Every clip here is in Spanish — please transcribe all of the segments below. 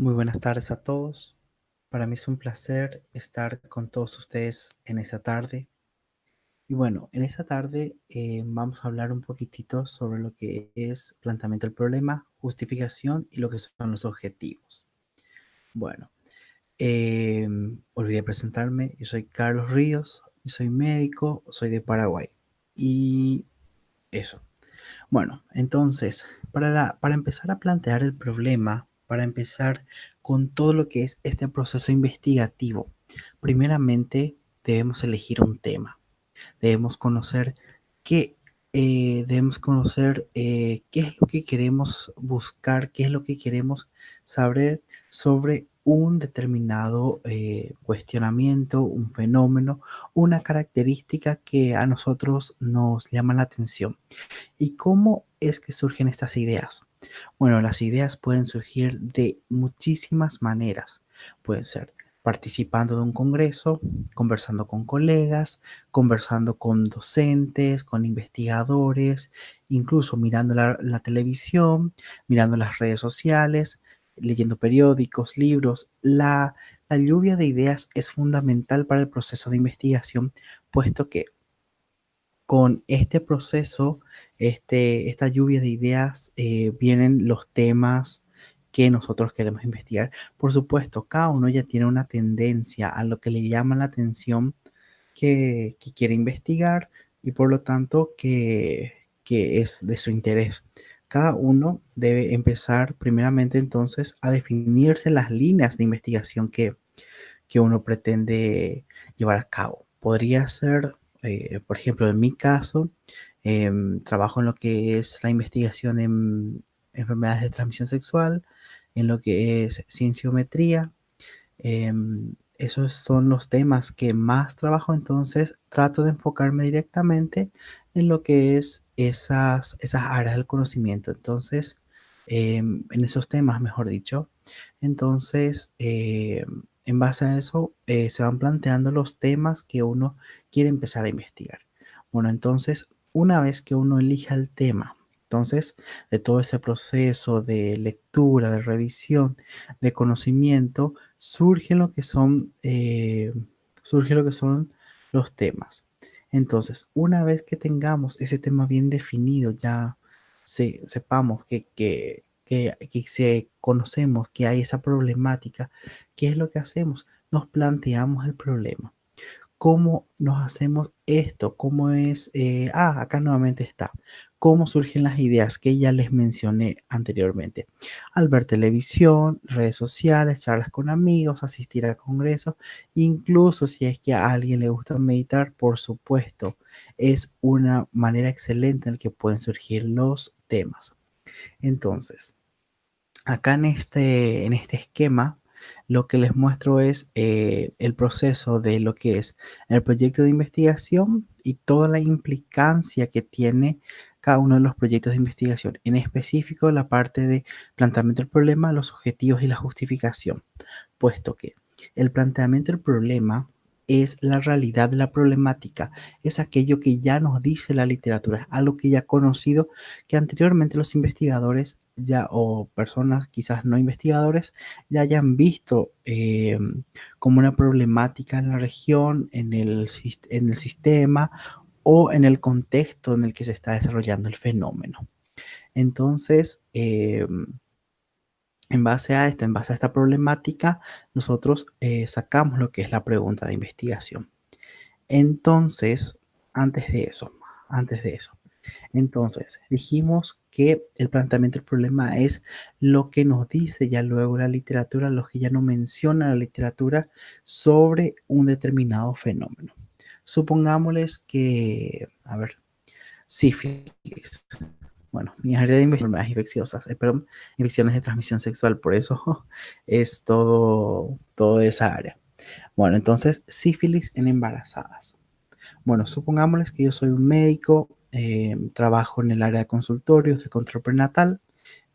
Muy buenas tardes a todos. Para mí es un placer estar con todos ustedes en esta tarde. Y bueno, en esta tarde vamos a hablar un poquitito sobre lo que es planteamiento del problema, justificación y lo que son los objetivos. Bueno, olvidé presentarme. Yo soy Carlos Ríos, y soy médico, soy de Paraguay. Y eso. Bueno, entonces, para empezar a plantear el problema, para empezar con todo lo que es este proceso investigativo, primeramente debemos elegir un tema. Debemos conocer qué, qué es lo que queremos buscar, qué es lo que queremos saber sobre un determinado cuestionamiento, un fenómeno, una característica que a nosotros nos llama la atención. ¿Y cómo es que surgen estas ideas? Bueno, las ideas pueden surgir de muchísimas maneras. Pueden ser participando de un congreso, conversando con colegas, conversando con docentes, con investigadores, incluso mirando la televisión, mirando las redes sociales, leyendo periódicos, libros. La lluvia de ideas es fundamental para el proceso de investigación, puesto que con este proceso, esta lluvia de ideas, vienen los temas que nosotros queremos investigar. Por supuesto, cada uno ya tiene una tendencia a lo que le llama la atención que quiere investigar y por lo tanto que es de su interés. Cada uno debe empezar primeramente entonces a definirse las líneas de investigación que uno pretende llevar a cabo. Podría ser, por ejemplo, en mi caso, trabajo en lo que es la investigación en enfermedades de transmisión sexual, en lo que es cienciometría. Esos son los temas que más trabajo, entonces trato de enfocarme directamente en lo que es esas áreas del conocimiento. Entonces, en esos temas, mejor dicho. Entonces, en base a eso, se van planteando los temas que uno quiere empezar a investigar. Bueno, entonces, una vez que uno elija el tema, entonces, de todo ese proceso de lectura, de revisión, de conocimiento, surge lo que son los temas. Entonces, una vez que tengamos ese tema bien definido, ya sepamos que conocemos que hay esa problemática, ¿qué es lo que hacemos? Nos planteamos el problema. ¿Cómo nos hacemos esto? ¿Cómo es? Acá nuevamente está. ¿Cómo surgen las ideas que ya les mencioné anteriormente? Al ver televisión, redes sociales, charlas con amigos, asistir a congresos, incluso si es que a alguien le gusta meditar, por supuesto, es una manera excelente en la que pueden surgir los temas. Entonces, acá en este esquema, lo que les muestro es el proceso de lo que es el proyecto de investigación y toda la implicancia que tiene cada uno de los proyectos de investigación, en específico la parte de planteamiento del problema, los objetivos y la justificación, puesto que el planteamiento del problema es la realidad de la problemática, es aquello que ya nos dice la literatura, es algo que ya conocido, que anteriormente los investigadores ya o personas quizás no investigadores ya hayan visto como una problemática en la región, en el sistema o en el contexto en el que se está desarrollando el fenómeno. Entonces, en base a esta problemática, nosotros sacamos lo que es la pregunta de investigación. Entonces, antes de eso, entonces, dijimos que el planteamiento del problema es lo que nos dice ya luego la literatura, lo que ya no menciona la literatura sobre un determinado fenómeno. Supongámosles que, a ver, sífilis. Bueno, mi área de investigación es infecciosas, perdón, infecciones de transmisión sexual, por eso es todo esa área. Bueno, entonces, sífilis en embarazadas. Bueno, supongámosles que yo soy un médico, trabajo en el área de consultorios de control prenatal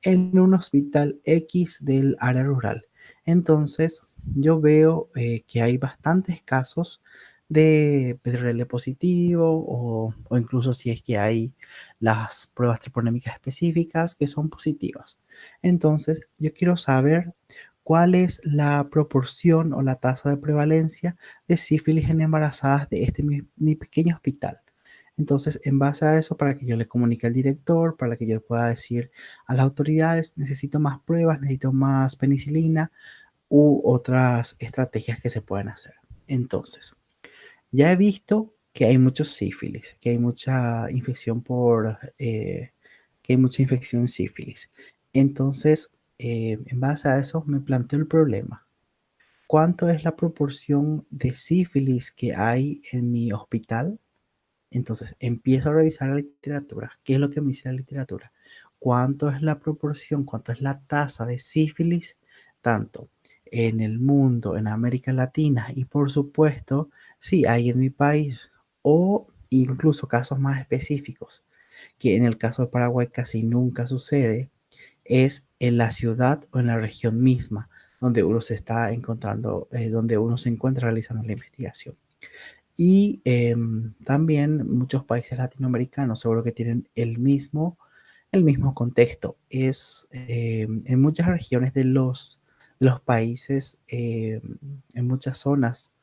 en un hospital X del área rural. Entonces, yo veo que hay bastantes casos de PDRL positivo o incluso si es que hay las pruebas troponémicas específicas que son positivas. Entonces, yo quiero saber ¿cuál es la proporción o la tasa de prevalencia de sífilis en embarazadas de mi pequeño hospital? Entonces, en base a eso, para que yo le comunique al director, para que yo pueda decir a las autoridades, necesito más pruebas, necesito más penicilina u otras estrategias que se pueden hacer. Entonces, ya he visto que hay muchos sífilis, que hay mucha infección que hay mucha infección en sífilis. Entonces, en base a eso, me planteo el problema. ¿Cuánto es la proporción de sífilis que hay en mi hospital? Entonces, empiezo a revisar la literatura. ¿Qué es lo que me dice la literatura? ¿Cuánto es la proporción, cuánto es la tasa de sífilis, tanto en el mundo, en América Latina y por supuesto, sí, hay en mi país o incluso casos más específicos, que en el caso de Paraguay casi nunca sucede, es en la ciudad o en la región misma donde uno se está encontrando, donde uno se encuentra realizando la investigación. Y también muchos países latinoamericanos seguro que tienen el mismo contexto. Es en muchas regiones de los países, en muchas zonas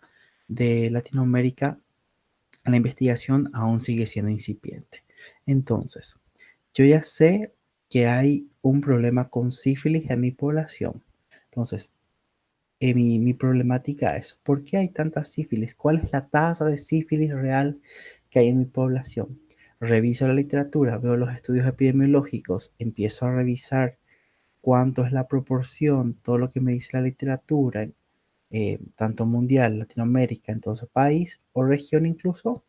de Latinoamérica, la investigación aún sigue siendo incipiente. Entonces, yo ya sé que hay un problema con sífilis en mi población. Entonces, mi problemática es, ¿por qué hay tanta sífilis? ¿Cuál es la tasa de sífilis real que hay en mi población? Reviso la literatura, veo los estudios epidemiológicos, empiezo a revisar cuánto es la proporción, todo lo que me dice la literatura, tanto mundial, Latinoamérica, en todo ese país o región incluso,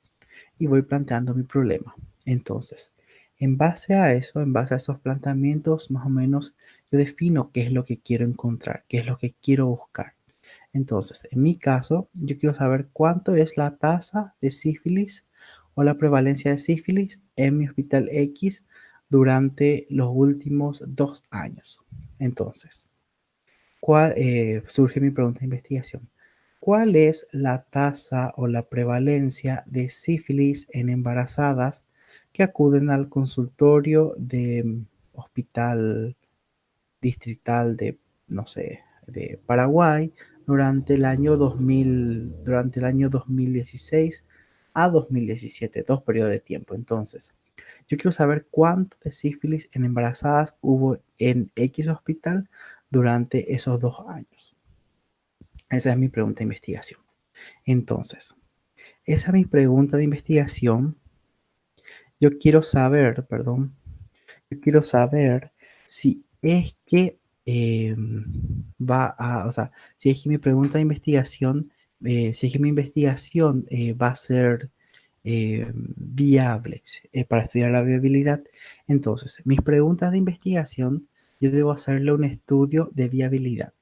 y voy planteando mi problema. Entonces, en base a eso, en base a esos planteamientos, más o menos yo defino qué es lo que quiero encontrar, qué es lo que quiero buscar. Entonces, en mi caso, yo quiero saber cuánto es la tasa de sífilis o la prevalencia de sífilis en mi hospital X durante los últimos 2 años. Entonces, surge mi pregunta de investigación. ¿Cuál es la tasa o la prevalencia de sífilis en embarazadas que acuden al consultorio de hospital distrital de, no sé, de Paraguay durante el año 2016 a 2017, 2 periodos de tiempo? Entonces, yo quiero saber cuánto de sífilis en embarazadas hubo en X hospital durante esos 2 años. Esa es mi pregunta de investigación. Entonces, esa es mi pregunta de investigación. Yo quiero saber, perdón, yo quiero saber si es que o sea, si es que mi pregunta de investigación, si es que mi investigación va a ser viable para estudiar la viabilidad. Entonces, mis preguntas de investigación, yo debo hacerle un estudio de viabilidad.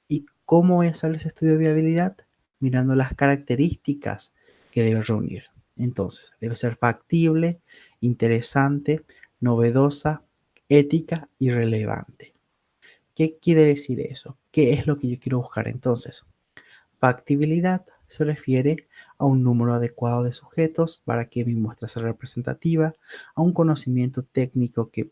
¿Y cómo voy a hacer ese estudio de viabilidad? Mirando las características que debe reunir. Entonces, debe ser factible, interesante, novedosa, ética y relevante. ¿Qué quiere decir eso? ¿Qué es lo que yo quiero buscar entonces? Factibilidad se refiere a un número adecuado de sujetos para que mi muestra sea representativa, a un conocimiento técnico que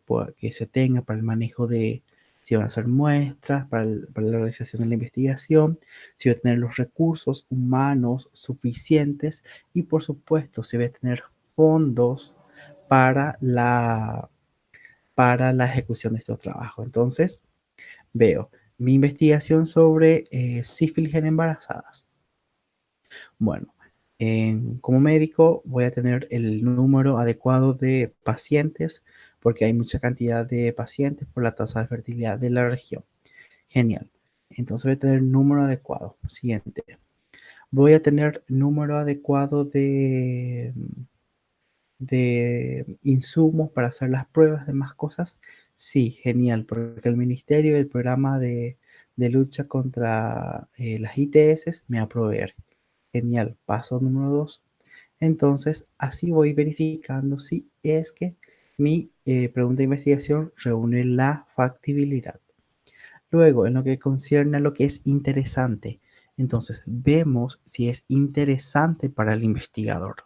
se tenga para el manejo de si van a hacer muestras, para la realización de la investigación, si va a tener los recursos humanos suficientes y por supuesto si va a tener fondos para para la ejecución de estos trabajos. Entonces, veo mi investigación sobre sífilis en embarazadas. Bueno, como médico voy a tener el número adecuado de pacientes porque hay mucha cantidad de pacientes por la tasa de fertilidad de la región. Genial. Entonces voy a tener el número adecuado. Siguiente. Voy a tener número adecuado de insumos para hacer las pruebas de más cosas. Sí, genial, porque el ministerio y el programa de lucha contra las ITS me va a proveer. Genial. Paso número 2. Entonces, así voy verificando si es que mi pregunta de investigación reúne la factibilidad. Luego, en lo que concierne a lo que es interesante, entonces vemos si es interesante para el investigador.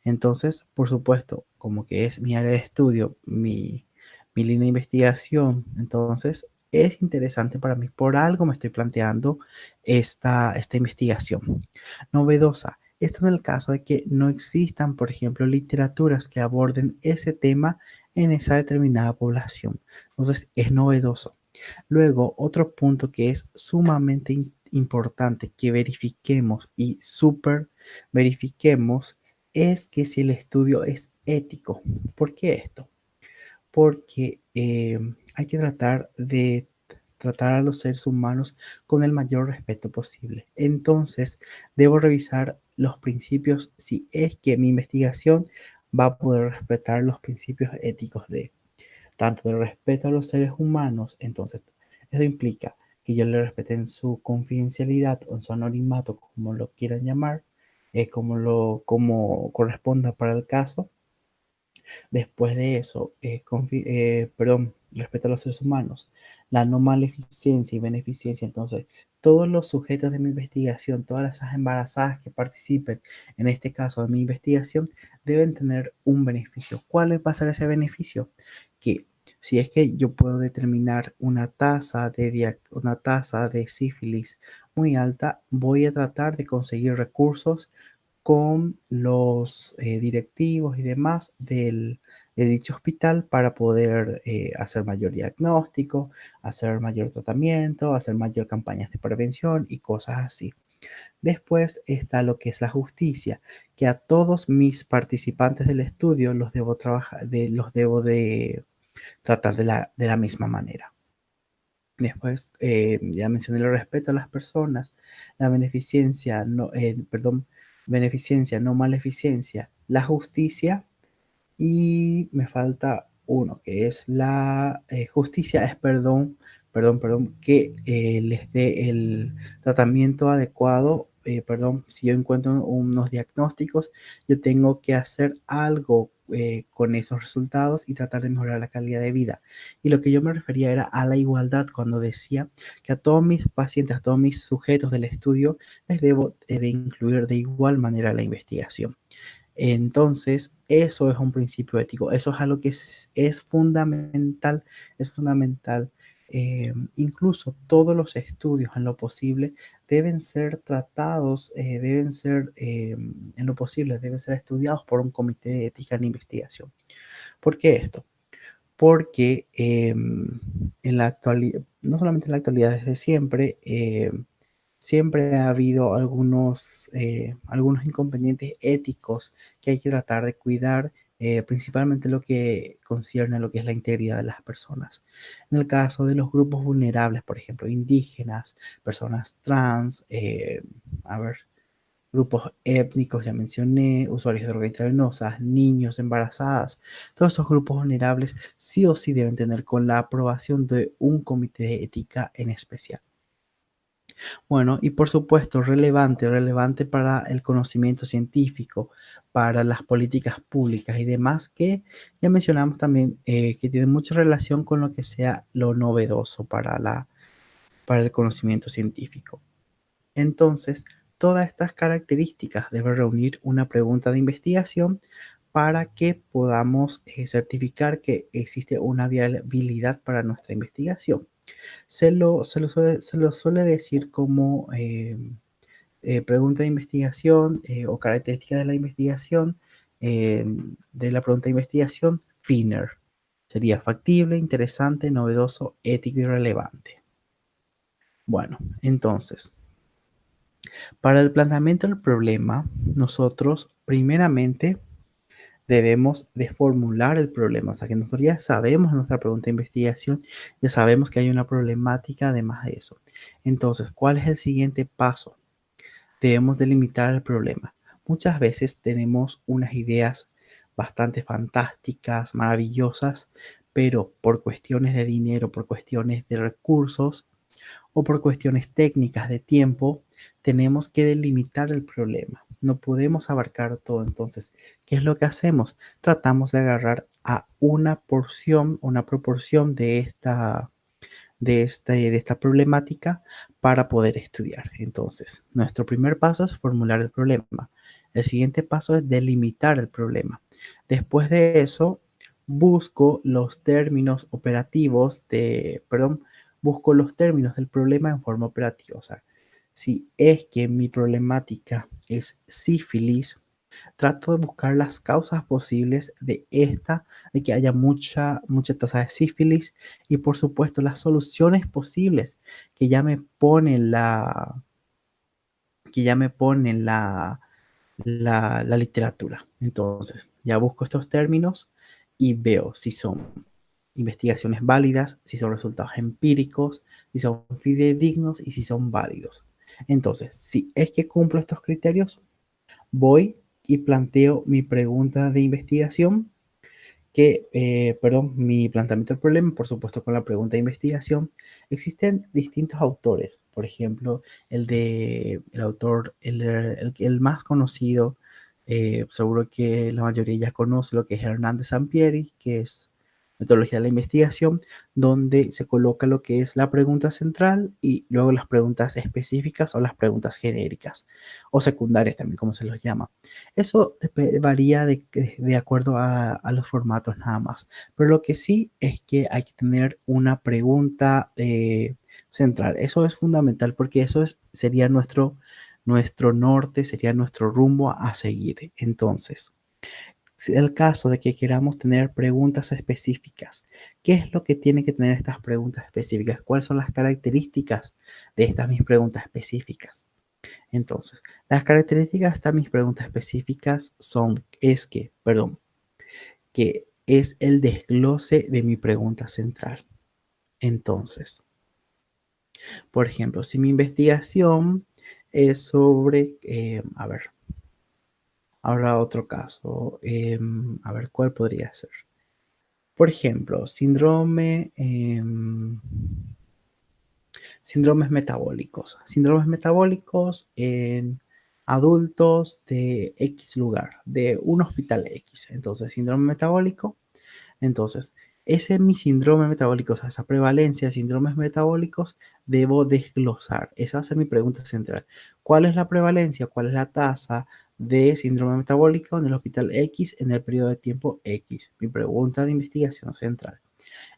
Entonces, por supuesto, como que es mi área de estudio, mi línea de investigación, entonces es interesante para mí. Por algo me estoy planteando esta investigación. Novedosa. Esto en el caso de que no existan, por ejemplo, literaturas que aborden ese tema en esa determinada población. Entonces, es novedoso. Luego, otro punto que es sumamente importante que verifiquemos y súper verifiquemos es que si el estudio es ético. ¿Por qué esto? Porque hay que tratar a los seres humanos con el mayor respeto posible. Entonces, debo revisar los principios si es que mi investigación va a poder respetar los principios éticos de tanto del respeto a los seres humanos. Entonces, eso implica que yo le respete en su confidencialidad o en su anonimato, como lo quieran llamar, como corresponda para el caso. Después de eso, respeto a los seres humanos, la no maleficencia y beneficencia. Entonces, todos los sujetos de mi investigación, todas esas embarazadas que participen en este caso de mi investigación, deben tener un beneficio. ¿Cuál va a ser ese beneficio? Que si es que yo puedo determinar una tasa de sífilis muy alta, voy a tratar de conseguir recursos con los directivos y demás de dicho hospital para poder hacer mayor diagnóstico, hacer mayor tratamiento, hacer mayor campañas de prevención y cosas así. Después está lo que es la justicia, que a todos mis participantes del estudio los debo de tratar de la misma manera. Después, ya mencioné el respeto a las personas, la beneficencia, no, perdón, beneficencia, no maleficencia, la justicia y me falta uno, que es la justicia, es perdón, que les dé el tratamiento adecuado. Si yo encuentro unos diagnósticos, yo tengo que hacer algo con esos resultados y tratar de mejorar la calidad de vida. Y lo que yo me refería era a la igualdad cuando decía que a todos mis pacientes, a todos mis sujetos del estudio, les debo de incluir de igual manera la investigación. Entonces, eso es un principio ético, eso es algo que es fundamental. Incluso todos los estudios en lo posible deben ser tratados, en lo posible, deben ser estudiados por un comité de ética en investigación. ¿Por qué esto? Porque en la actualidad, no solamente en la actualidad, desde siempre, siempre ha habido algunos inconvenientes éticos que hay que tratar de cuidar, principalmente lo que concierne a lo que es la integridad de las personas. En el caso de los grupos vulnerables, por ejemplo, indígenas, personas trans, a ver, grupos étnicos, ya mencioné, usuarios de drogas intravenosas, niños, embarazadas, todos esos grupos vulnerables sí o sí deben tener con la aprobación de un comité de ética en especial. Bueno, y por supuesto, relevante para el conocimiento científico, para las políticas públicas y demás, que ya mencionamos también que tiene mucha relación con lo que sea lo novedoso para el conocimiento científico. Entonces, todas estas características deben reunir una pregunta de investigación para que podamos certificar que existe una viabilidad para nuestra investigación. Se lo suele decir como pregunta de investigación o característica de la investigación, de la pregunta de investigación, FINER. Sería factible, interesante, novedoso, ético y relevante. Bueno, entonces, para el planteamiento del problema, nosotros primeramente debemos de formular el problema. O sea, que nosotros ya sabemos en nuestra pregunta de investigación, ya sabemos que hay una problemática además de eso. Entonces, ¿cuál es el siguiente paso? Debemos delimitar el problema. Muchas veces tenemos unas ideas bastante fantásticas, maravillosas, pero por cuestiones de dinero, por cuestiones de recursos o por cuestiones técnicas de tiempo, tenemos que delimitar el problema. No podemos abarcar todo. Entonces, ¿qué es lo que hacemos? Tratamos de agarrar a una porción, una proporción de esta problemática para poder estudiar. Entonces, nuestro primer paso es formular el problema. El siguiente paso es delimitar el problema. Después de eso, busco los términos operativos busco los términos del problema en forma operativa. O sea, si es que mi problemática es sífilis, trato de buscar las causas posibles de que haya mucha tasa de sífilis y por supuesto las soluciones posibles que ya me ponen la literatura. Entonces, ya busco estos términos y veo si son investigaciones válidas, si son resultados empíricos, si son fidedignos y si son válidos. Entonces, si es que cumplo estos criterios, voy y planteo mi pregunta de investigación, mi planteamiento del problema, por supuesto, con la pregunta de investigación. Existen distintos autores, por ejemplo, el autor, el más conocido, seguro que la mayoría ya conoce lo que es Hernández Sampieri, que es metodología de la investigación, donde se coloca lo que es la pregunta central y luego las preguntas específicas o las preguntas genéricas o secundarias también, como se los llama. Eso varía de acuerdo a los formatos nada más, pero lo que sí es que hay que tener una pregunta central. Eso es fundamental porque sería nuestro norte, sería nuestro rumbo a seguir. Entonces, si es el caso de que queramos tener preguntas específicas, ¿qué es lo que tienen que tener estas preguntas específicas? ¿Cuáles son las características de estas mis preguntas específicas? Entonces, las características de estas mis preguntas específicas que es el desglose de mi pregunta central. Entonces, por ejemplo, si mi investigación es sobre, ahora otro caso, a ver, ¿cuál podría ser? Por ejemplo, síndromes metabólicos. Síndromes metabólicos en adultos de X lugar, de un hospital X. Entonces, síndrome metabólico. Entonces, ese es mi síndrome metabólico, o sea, esa prevalencia de síndromes metabólicos, debo desglosar. Esa va a ser mi pregunta central. ¿Cuál es la prevalencia? ¿Cuál es la tasa de síndrome metabólico en el hospital X en el periodo de tiempo X? Mi pregunta de investigación central.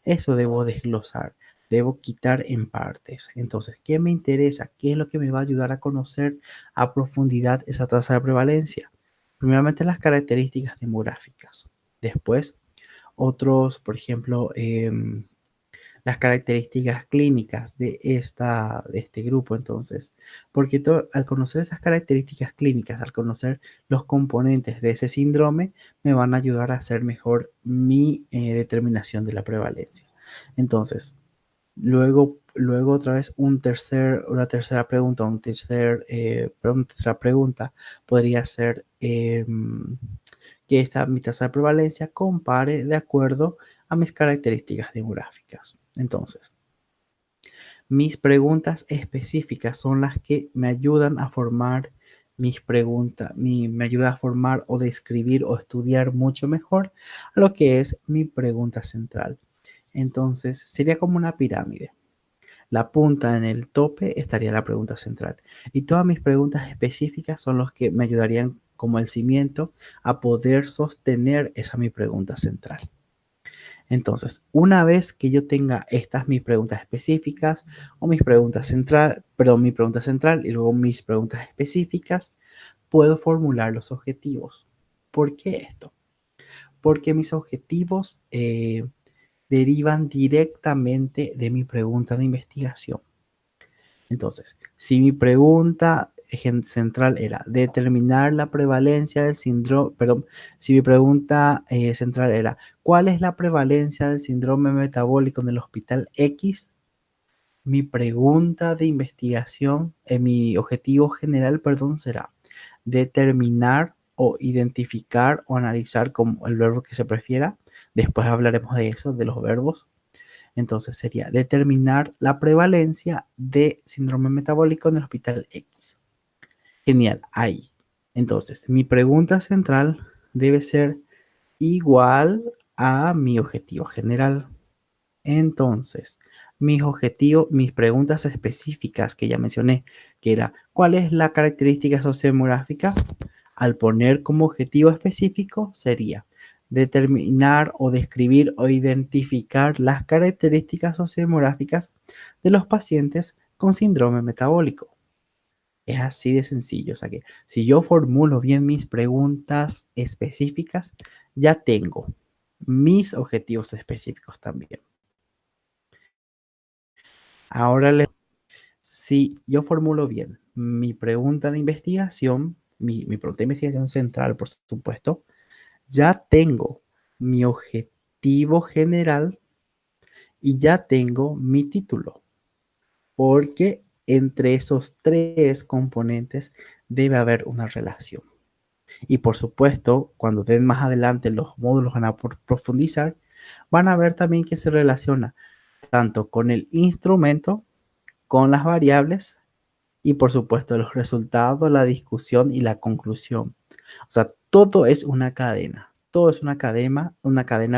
Eso debo desglosar, debo quitar en partes. Entonces, ¿qué me interesa? ¿Qué es lo que me va a ayudar a conocer a profundidad esa tasa de prevalencia? Primeramente, las características demográficas. Después, por ejemplo, las características clínicas de este grupo. Entonces, porque al conocer esas características clínicas, al conocer los componentes de ese síndrome, me van a ayudar a hacer mejor mi determinación de la prevalencia. Entonces, luego otra vez una tercera pregunta, una tercera pregunta podría ser que mi tasa de prevalencia compare de acuerdo a mis características demográficas. Entonces, mis preguntas específicas son las que me ayudan a formar mis preguntas, me ayuda a formar o describir o estudiar mucho mejor lo que es mi pregunta central. Entonces, sería como una pirámide. La punta en el tope estaría la pregunta central. Y todas mis preguntas específicas son los que me ayudarían como el cimiento a poder sostener esa mi pregunta central. Entonces, una vez que yo tenga estas mis preguntas específicas o mi pregunta central y luego mis preguntas específicas, puedo formular los objetivos. ¿Por qué esto? Porque mis objetivos derivan directamente de mi pregunta de investigación. Entonces, si mi pregunta central era determinar la prevalencia del síndrome, si mi pregunta central era ¿cuál es la prevalencia del síndrome metabólico en el hospital X? Mi pregunta de investigación, mi objetivo general, será determinar o identificar o analizar, como el verbo que se prefiera. Después hablaremos de eso, de los verbos. Entonces sería determinar la prevalencia de síndrome metabólico en el hospital X. Genial, ahí. Entonces, mi pregunta central debe ser igual a mi objetivo general. Entonces, mis preguntas específicas que ya mencioné, que era, ¿cuál es la característica sociodemográfica? Al poner como objetivo específico sería determinar o describir o identificar las características sociodemográficas de los pacientes con síndrome metabólico. Es así de sencillo. O sea que si yo formulo bien mis preguntas específicas, ya tengo mis objetivos específicos también. Ahora, si yo formulo bien mi pregunta de investigación, mi pregunta de investigación central, por supuesto, ya tengo mi objetivo general y ya tengo mi título, porque entre esos tres componentes debe haber una relación. Y por supuesto, cuando den más adelante los módulos van a profundizar, van a ver también que se relaciona tanto con el instrumento, con las variables y por supuesto los resultados, la discusión y la conclusión. O sea, todo es una cadena, todo es una cadena,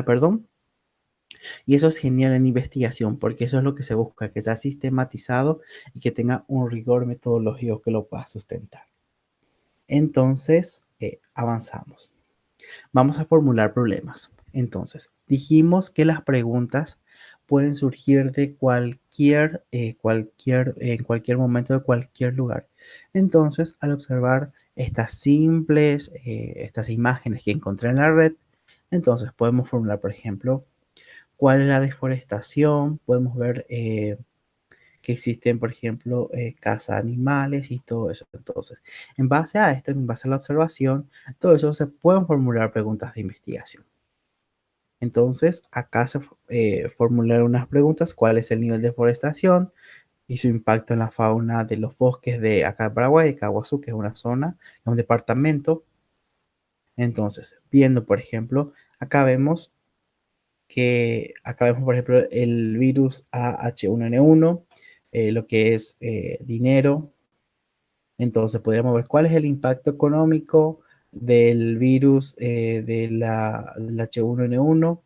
perdón. Y eso es genial en investigación porque eso es lo que se busca, que sea sistematizado y que tenga un rigor metodológico que lo pueda sustentar. Entonces, avanzamos. Vamos a formular problemas. Entonces, dijimos que las preguntas pueden surgir de en cualquier momento, de cualquier lugar. Entonces, al observar estas imágenes que encontré en la red, entonces podemos formular, por ejemplo, cuál es la deforestación. Podemos ver que existen, por ejemplo, caza de animales y todo eso. Entonces, en base a esto, en base a la observación, todo eso se pueden formular preguntas de investigación. Entonces, acá se formularon unas preguntas: ¿cuál es el nivel de deforestación y su impacto en la fauna de los bosques de acá de Paraguay, de Caguazú, que es una zona, es un departamento? Entonces, viendo, por ejemplo, acá vemos, por ejemplo, el virus AH1N1, lo que es dinero. Entonces, podríamos ver cuál es el impacto económico del virus del H1N1,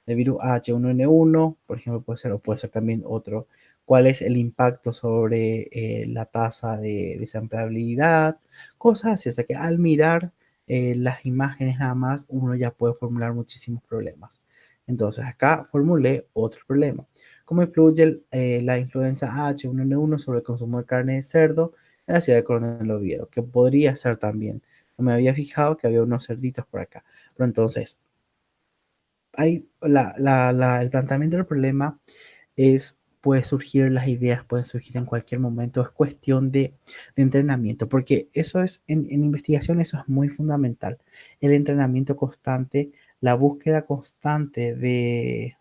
del virus H1N1, por ejemplo, o puede ser también otro. ¿Cuál es el impacto sobre la tasa de desempleabilidad? Cosas así. O sea que al mirar las imágenes nada más, uno ya puede formular muchísimos problemas. Entonces, acá formulé otro problema. ¿Cómo influye la influenza H1N1 sobre el consumo de carne de cerdo en la ciudad de Coronel Oviedo? Que podría ser también. No me había fijado que había unos cerditos por acá. Pero entonces, el planteamiento del problema puede surgir, las ideas pueden surgir en cualquier momento. Es cuestión de entrenamiento, porque eso es, en investigación, eso es muy fundamental. El entrenamiento constante, la búsqueda constante de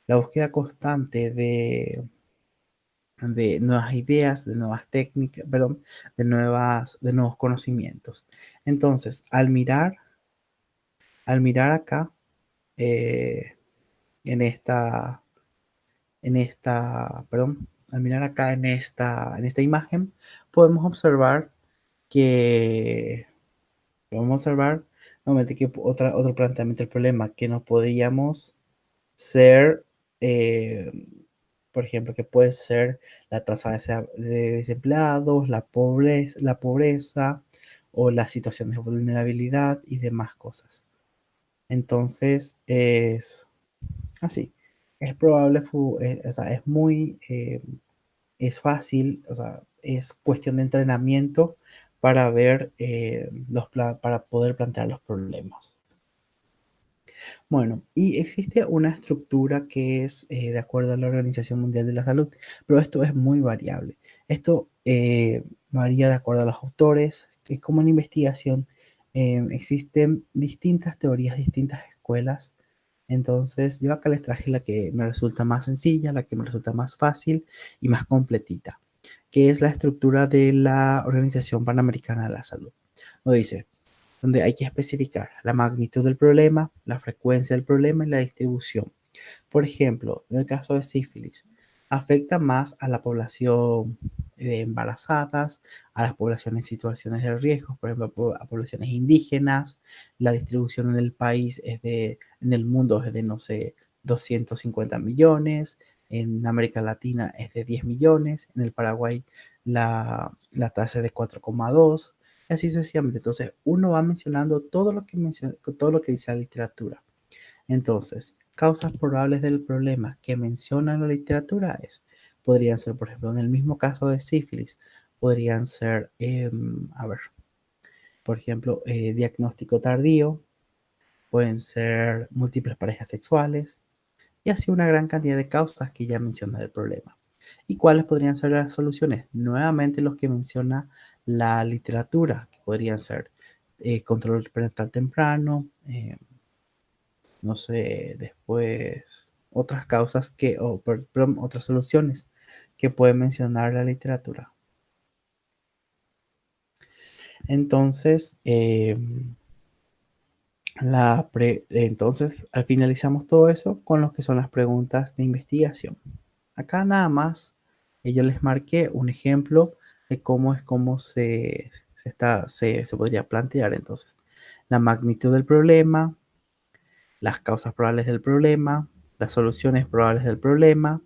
la búsqueda constante de nuevas ideas, de nuevas técnicas, perdón, de nuevos conocimientos. Entonces, al mirar acá, eh, perdón, al mirar acá en esta imagen, podemos observar que, nuevamente, que otro planteamiento del problema, que no podíamos ser, eh, por ejemplo, que puede ser la tasa de desempleados, la pobreza o las situaciones de vulnerabilidad y demás cosas. Entonces, es así. Es probable, o sea, es fácil, o sea, es cuestión de entrenamiento para ver para poder plantear los problemas. Bueno, y existe una estructura que es de acuerdo a la Organización Mundial de la Salud, pero esto es muy variable. Esto varía de acuerdo a los autores, que como en investigación existen distintas teorías, distintas escuelas. Entonces, yo acá les traje la que me resulta más sencilla, la que me resulta más fácil y más completita, que es la estructura de la Organización Panamericana de la Salud. Lo dice, donde hay que especificar la magnitud del problema, la frecuencia del problema y la distribución. Por ejemplo, en el caso de sífilis, afecta más a la población de embarazadas, a las poblaciones en situaciones de riesgo, por ejemplo, a poblaciones indígenas. La distribución en el país en el mundo es de, no sé, 250 millones. En América Latina es de 10 millones. En el Paraguay la tasa es de 4,2. y así sucesivamente. Entonces, uno va mencionando todo lo que dice la literatura. Entonces, causas probables del problema que menciona la literatura podrían ser, por ejemplo, en el mismo caso de sífilis, podrían ser, a ver, por ejemplo, diagnóstico tardío, pueden ser múltiples parejas sexuales y así una gran cantidad de causas que ya menciona el problema. ¿Y cuáles podrían ser las soluciones? Nuevamente los que menciona la literatura, que podrían ser control parental temprano, no sé, después otras causas perdón, otras soluciones que puede mencionar la literatura. Entonces, entonces, al finalizamos todo eso con lo que son las preguntas de investigación. Acá nada más, yo les marqué un ejemplo de cómo se podría plantear. Entonces, la magnitud del problema, las causas probables del problema, las soluciones probables del problema.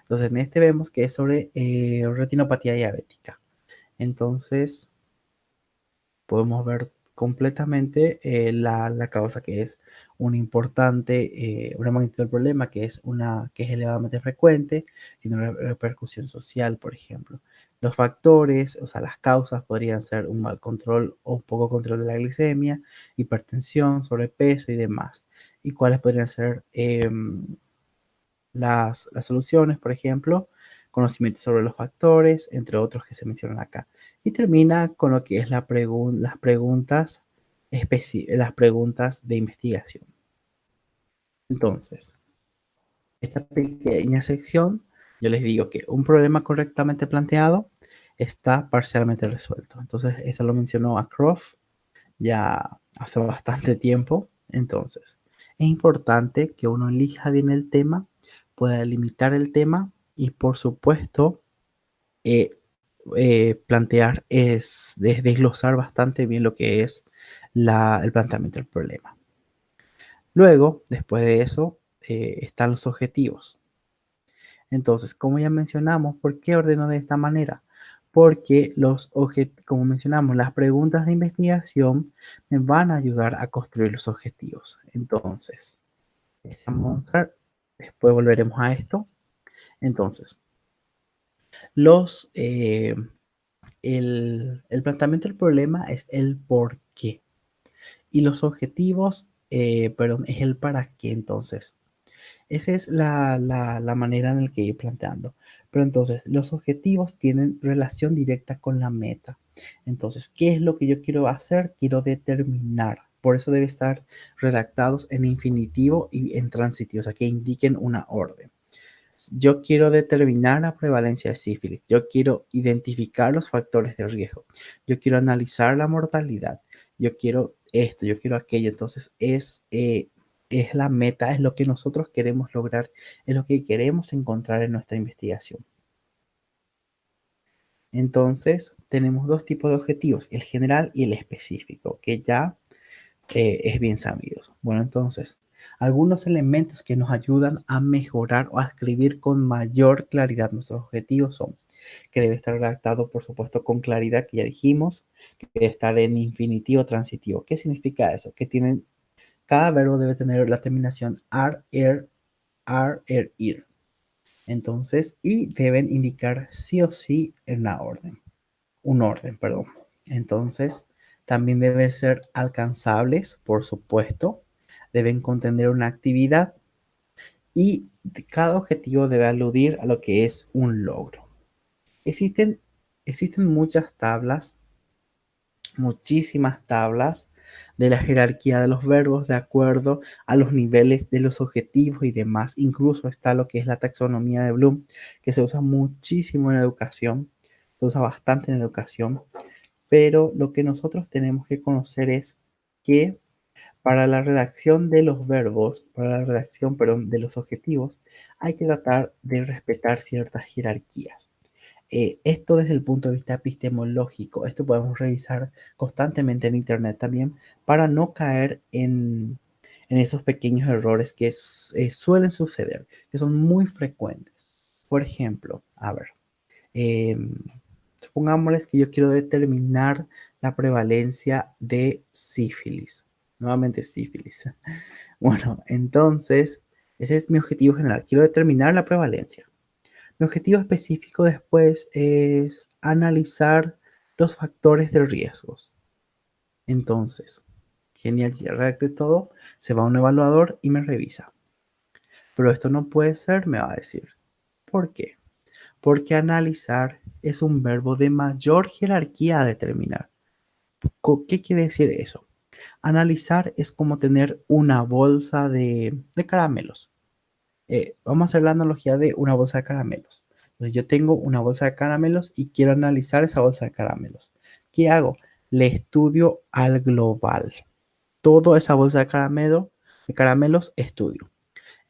Entonces, en este vemos que es sobre retinopatía diabética. Entonces, podemos ver completamente la causa que es una magnitud del problema que es elevadamente frecuente, tiene una repercusión social, por ejemplo. Los factores, o sea, las causas podrían ser un mal control o un poco control de la glicemia, hipertensión, sobrepeso y demás. ¿Y cuáles podrían ser las soluciones? Por ejemplo, conocimiento sobre los factores, entre otros que se mencionan acá. Y termina con lo que es las preguntas de investigación. Entonces, esta pequeña sección, yo les digo que un problema correctamente planteado está parcialmente resuelto. Entonces, esto lo mencionó a Croft ya hace bastante tiempo. Entonces, es importante que uno elija bien el tema, pueda limitar el tema y, por supuesto, eh, plantear desglosar bastante bien lo que es el planteamiento del problema. Luego, después de eso, están los objetivos. Entonces, como ya mencionamos, ¿por qué ordeno de esta manera? Porque como mencionamos, las preguntas de investigación me van a ayudar a construir los objetivos. Entonces, después volveremos a esto. Entonces, los, el planteamiento del problema es el por qué. Y los objetivos, perdón, es el para qué. Entonces, esa es la manera en la que ir planteando. Pero entonces, los objetivos tienen relación directa con la meta. Entonces, ¿qué es lo que yo quiero hacer? Quiero determinar. Por eso debe estar redactados en infinitivo y en transitivo, o sea, que indiquen una orden. Yo quiero determinar la prevalencia de sífilis. Yo quiero identificar los factores de riesgo. Yo quiero analizar la mortalidad. Yo quiero esto, yo quiero aquello. Entonces es la meta, es lo que nosotros queremos lograr, es lo que queremos encontrar en nuestra investigación. Entonces tenemos dos tipos de objetivos, el general y el específico, que ya es bien sabido. Bueno, entonces, algunos elementos que nos ayudan a mejorar o a escribir con mayor claridad nuestros objetivos son que debe estar redactado, por supuesto, con claridad, que ya dijimos, que debe estar en infinitivo transitivo. ¿Qué significa eso? Cada verbo debe tener la terminación ir. Entonces, y deben indicar sí o sí en un orden, perdón. Entonces, también deben ser alcanzables, por supuesto. Deben contener una actividad y cada objetivo debe aludir a lo que es un logro. Existen, existen muchísimas tablas de la jerarquía de los verbos de acuerdo a los niveles de los objetivos y demás. Incluso está lo que es la taxonomía de Bloom, que se usa muchísimo en educación, se usa bastante en educación. Pero lo que nosotros tenemos que conocer es que para la redacción de los verbos, para la redacción, perdón, de los objetivos, hay que tratar de respetar ciertas jerarquías. Esto desde el punto de vista epistemológico, esto podemos revisar constantemente en Internet también para no caer en esos pequeños errores que suelen suceder, que son muy frecuentes. Por ejemplo, a ver, eh, supongámosles que yo quiero determinar la prevalencia de sífilis. Nuevamente sífilis. Bueno, entonces, ese es mi objetivo general. Quiero determinar la prevalencia. Mi objetivo específico después es analizar los factores de riesgos. Entonces, genial, ya redacté todo, se va a un evaluador y me revisa. Pero esto no puede ser, me va a decir. ¿Por qué? Porque analizar es un verbo de mayor jerarquía a determinar. ¿Qué quiere decir eso? Analizar es como tener una bolsa de caramelos. Vamos a hacer la analogía de una bolsa de caramelos. Entonces yo tengo una bolsa de caramelos y quiero analizar esa bolsa de caramelos. ¿Qué hago? Le estudio al global. Toda esa bolsa de caramelos estudio.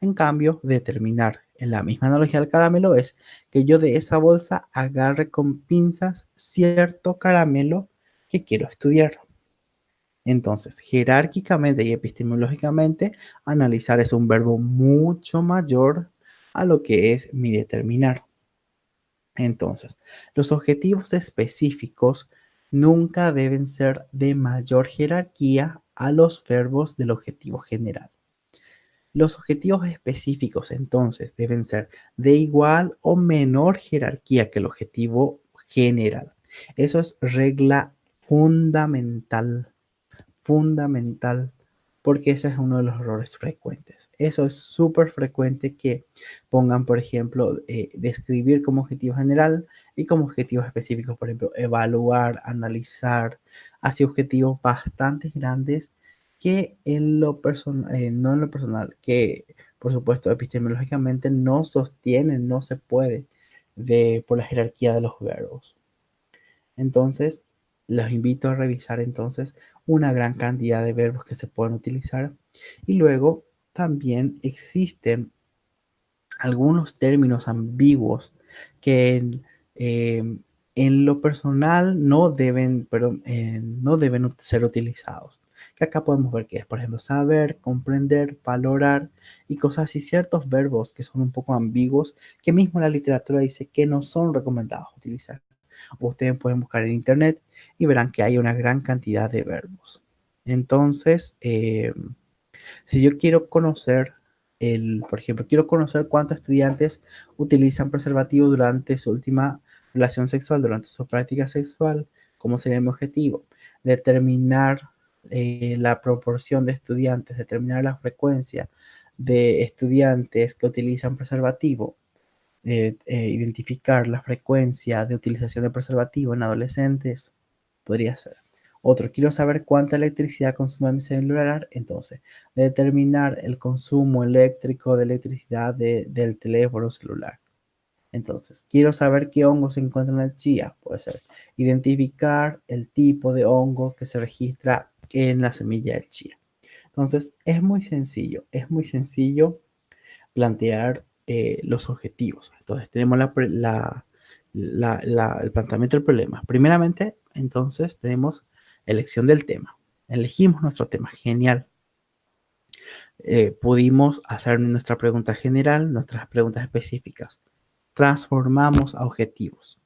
En cambio, determinar en la misma analogía del caramelo es que yo de esa bolsa agarre con pinzas cierto caramelo que quiero estudiar. Entonces, jerárquicamente y epistemológicamente, analizar es un verbo mucho mayor a lo que es mi determinar. Entonces, los objetivos específicos nunca deben ser de mayor jerarquía a los verbos del objetivo general. Los objetivos específicos entonces deben ser de igual o menor jerarquía que el objetivo general. Eso es regla fundamental, fundamental, porque ese es uno de los errores frecuentes. Eso es súper frecuente que pongan, por ejemplo, describir como objetivo general y como objetivos específicos, por ejemplo, evaluar, analizar, así objetivos bastante grandes que en lo personal, no en lo personal, que por supuesto epistemológicamente no sostienen, no se puede por la jerarquía de los verbos. Entonces, los invito a revisar entonces una gran cantidad de verbos que se pueden utilizar y luego también existen algunos términos ambiguos que en lo personal no deben, no deben ser utilizados. Que acá podemos ver que es, por ejemplo, saber, comprender, valorar y cosas así, ciertos verbos que son un poco ambiguos, que mismo la literatura dice que no son recomendados utilizar. Ustedes pueden buscar en internet y verán que hay una gran cantidad de verbos. Entonces, si yo quiero conocer por ejemplo, quiero conocer cuántos estudiantes utilizan preservativo durante su última relación sexual, durante su práctica sexual, ¿cómo sería mi objetivo? Determinar la proporción de estudiantes, determinar la frecuencia de estudiantes que utilizan preservativo, identificar la frecuencia de utilización de preservativo en adolescentes, podría ser. Otro, quiero saber cuánta electricidad consume mi celular, entonces, determinar el consumo eléctrico de electricidad del teléfono celular. Entonces, quiero saber qué hongo se encuentra en la chía, puede ser. Identificar el tipo de hongo que se registra en la semilla de chía. Entonces, es muy sencillo plantear los objetivos. Entonces, tenemos el planteamiento del problema. Primeramente, entonces, tenemos elección del tema. Elegimos nuestro tema. Genial. Pudimos hacer nuestra pregunta general, nuestras preguntas específicas. Transformamos a objetivos.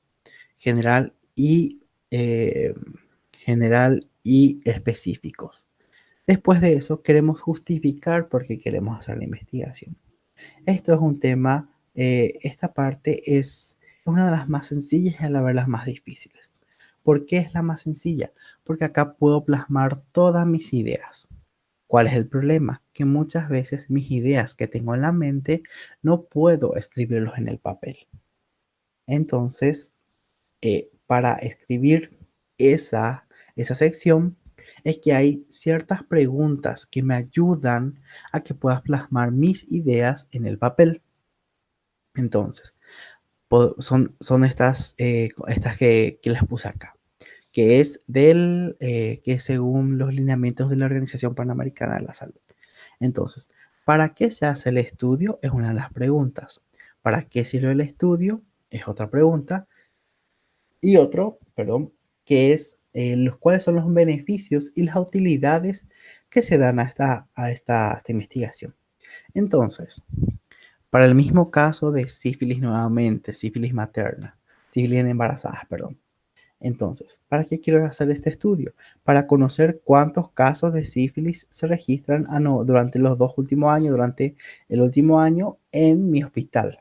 General y, eh, general y específicos. Después de eso, queremos justificar por qué queremos hacer la investigación. Esto es un tema, esta parte es una de las más sencillas y a la vez las más difíciles. ¿Por qué es la más sencilla? Porque acá puedo plasmar todas mis ideas. ¿Cuál es el problema? Que muchas veces mis ideas que tengo en la mente no puedo escribirlos en el papel. Entonces, para escribir esa sección, es que hay ciertas preguntas que me ayudan a que puedas plasmar mis ideas en el papel. Entonces, son estas que les puse acá, que es que según los lineamientos de la Organización Panamericana de la Salud. Entonces, ¿para qué se hace el estudio? Es una de las preguntas. ¿Para qué sirve el estudio? Es otra pregunta. Y otro, perdón, que es cuáles son los beneficios y las utilidades que se dan a esta investigación. Entonces, para el mismo caso de sífilis nuevamente, sífilis materna, sífilis en embarazadas, perdón. Entonces, ¿para qué quiero hacer este estudio? Para conocer cuántos casos de sífilis se registran durante los 2 últimos años, durante el último año en mi hospital.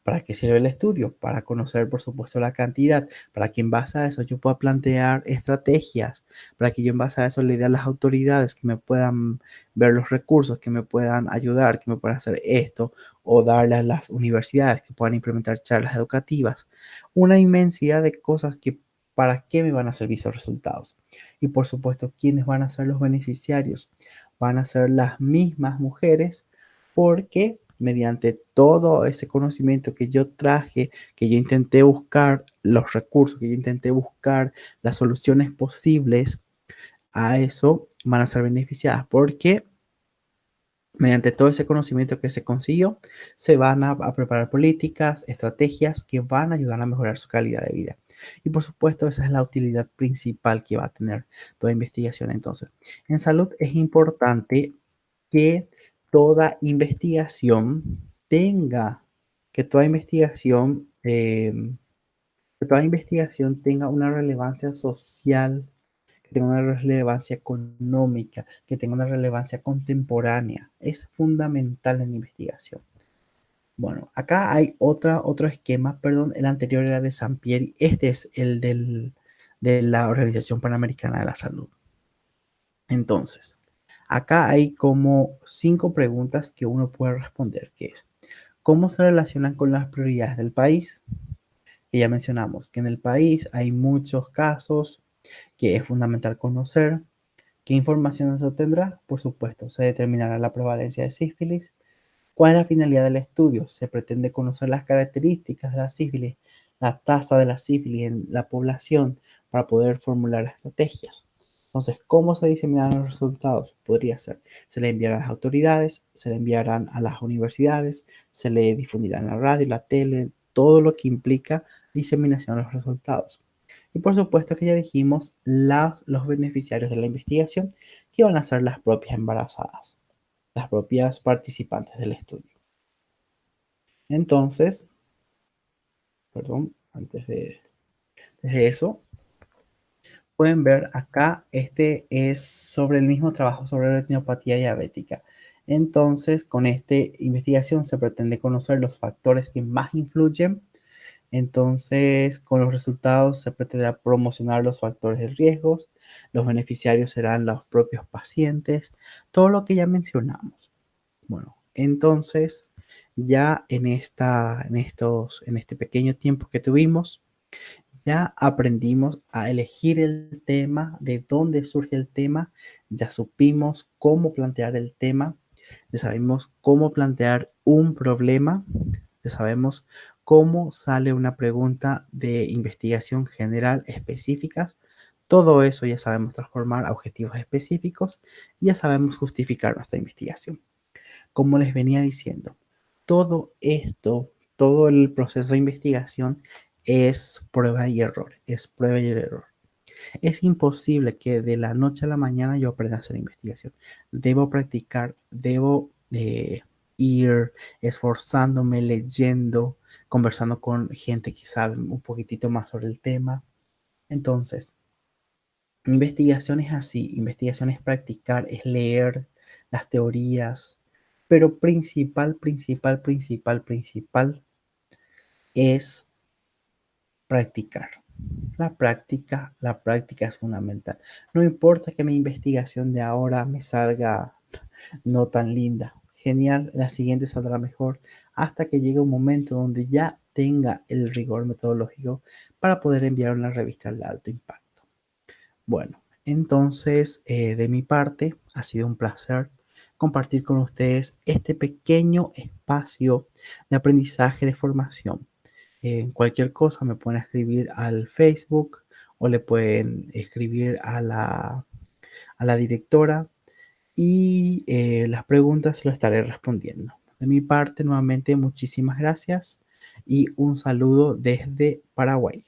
¿Para qué sirve el estudio? Para conocer, por supuesto, la cantidad, para que en base a eso yo pueda plantear estrategias, para que yo en base a eso le dé a las autoridades que me puedan ver los recursos, que me puedan ayudar, que me puedan hacer esto, o darle a las universidades que puedan implementar charlas educativas. Una inmensidad de cosas que para qué me van a servir esos resultados. Y por supuesto, ¿quiénes van a ser los beneficiarios? Van a ser las mismas mujeres porque mediante todo ese conocimiento que yo traje, que yo intenté buscar los recursos, que yo intenté buscar las soluciones posibles a eso, van a ser beneficiadas porque mediante todo ese conocimiento que se consiguió, se van a preparar políticas, estrategias que van a ayudar a mejorar su calidad de vida. Y por supuesto, esa es la utilidad principal que va a tener toda investigación. Entonces, en salud es importante que toda investigación tenga, que toda investigación, que toda investigación tenga una relevancia social, que tenga una relevancia económica, que tenga una relevancia contemporánea. Es fundamental en investigación. Bueno, acá hay otro esquema, perdón, el anterior era de Sampieri, este es el de la Organización Panamericana de la Salud. Entonces, acá hay como 5 preguntas que uno puede responder, que es, ¿cómo se relacionan con las prioridades del país? Que ya mencionamos que en el país hay muchos casos que es fundamental conocer. ¿Qué información se obtendrá? Por supuesto, se determinará la prevalencia de sífilis. ¿Cuál es la finalidad del estudio? Se pretende conocer las características de la sífilis, la tasa de la sífilis en la población para poder formular estrategias. Entonces, ¿cómo se diseminarán los resultados? Podría ser, se le enviarán a las autoridades, se le enviarán a las universidades, se le difundirán en la radio, la tele, todo lo que implica diseminación de los resultados. Y por supuesto que ya dijimos los beneficiarios de la investigación, que van a ser las propias embarazadas, las propias participantes del estudio. Entonces, perdón, antes de eso, pueden ver acá, este es sobre el mismo trabajo sobre la retinopatía diabética. Entonces, con esta investigación se pretende conocer los factores que más influyen. Entonces, con los resultados se pretenderá promocionar los factores de riesgos. Los beneficiarios serán los propios pacientes, todo lo que ya mencionamos. Bueno, entonces, ya en este pequeño tiempo que tuvimos, ya aprendimos a elegir el tema, de dónde surge el tema, ya supimos cómo plantear el tema, ya sabemos cómo plantear un problema, ya sabemos cómo sale una pregunta de investigación general específicas. Todo eso ya sabemos transformar a objetivos específicos y ya sabemos justificar nuestra investigación. Como les venía diciendo, todo esto, todo el proceso de investigación es prueba y error, es prueba y error. Es imposible que de la noche a la mañana yo aprenda a hacer investigación. Debo practicar, debo ir esforzándome, leyendo, conversando con gente que sabe un poquitito más sobre el tema. Entonces, investigación es así, investigación es practicar, es leer las teorías, pero principal es practicar. La práctica es fundamental. No importa que mi investigación de ahora me salga no tan linda. Genial, la siguiente saldrá mejor hasta que llegue un momento donde ya tenga el rigor metodológico para poder enviar una revista de alto impacto. Bueno, entonces de mi parte ha sido un placer compartir con ustedes este pequeño espacio de aprendizaje de formación. Cualquier cosa me pueden escribir al Facebook o le pueden escribir a la directora y las preguntas se lo estaré respondiendo. De mi parte, nuevamente, muchísimas gracias y un saludo desde Paraguay.